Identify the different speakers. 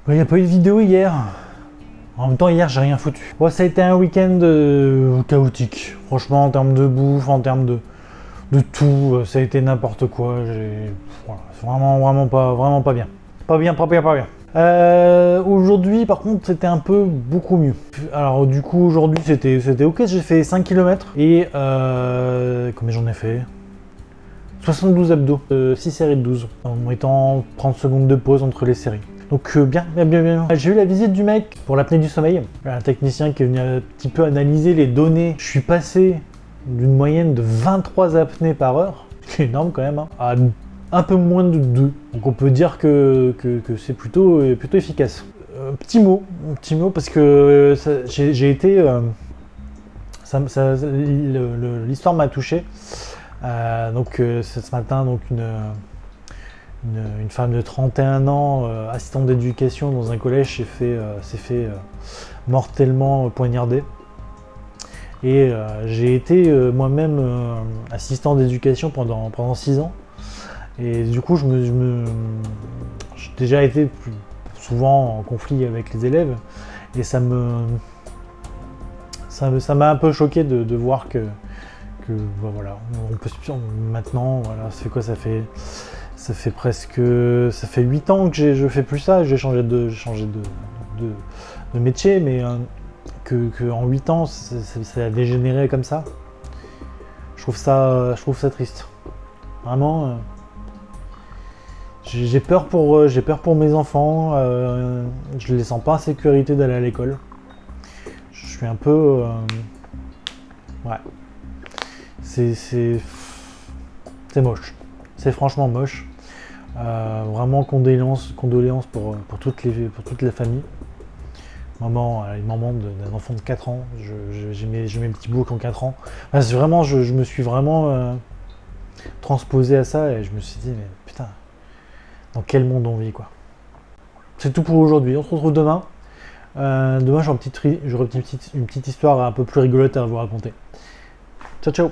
Speaker 1: Il n'y a pas eu de vidéo hier. En même temps, hier, j'ai rien foutu. Bon, ça a été un week-end chaotique. Franchement, en termes de bouffe, en termes de tout, ça a été n'importe quoi. Voilà, c'est vraiment pas bien. Pas bien. Aujourd'hui, par contre, c'était un peu beaucoup mieux. Alors, du coup, aujourd'hui, c'était ok. J'ai fait 5 km et combien j'en ai fait 72 abdos, 6 séries de 12, en mettant 30 secondes de pause entre les séries. Donc bien. J'ai eu la visite du mec pour l'apnée du sommeil, un technicien qui est venu un petit peu analyser les données. Je suis passé d'une moyenne de 23 apnées par heure, ce qui est énorme quand même, à un peu moins de 2. Donc on peut dire que c'est plutôt efficace. Petit mot parce que j'ai été... l'histoire m'a touché. Ce matin, donc une femme de 31 ans, assistante d'éducation dans un collège, s'est fait mortellement poignarder. Et j'ai été moi-même assistant d'éducation pendant 6 ans. Et du coup, j'ai déjà été plus souvent en conflit avec les élèves. Et ça m'a un peu choqué de voir que voilà, on peut maintenant, voilà, ça fait quoi, ça fait 8 ans que je fais plus ça, j'ai changé de métier, mais que en 8 ans ça a dégénéré comme ça. Je trouve ça triste. Vraiment, j'ai peur pour mes enfants, je les sens pas en sécurité d'aller à l'école. Je suis un peu ouais. C'est moche, c'est franchement moche. Vraiment condoléances pour toute la famille. Il m'en manque d'un enfant de 4 ans. J'ai mes petits bouts qui ont 4 ans. Enfin, je me suis vraiment transposé à ça et je me suis dit, mais putain, dans quel monde on vit, quoi. C'est tout pour aujourd'hui. On se retrouve demain. Demain, j'aurai une petite histoire un peu plus rigolote à vous raconter. Ciao.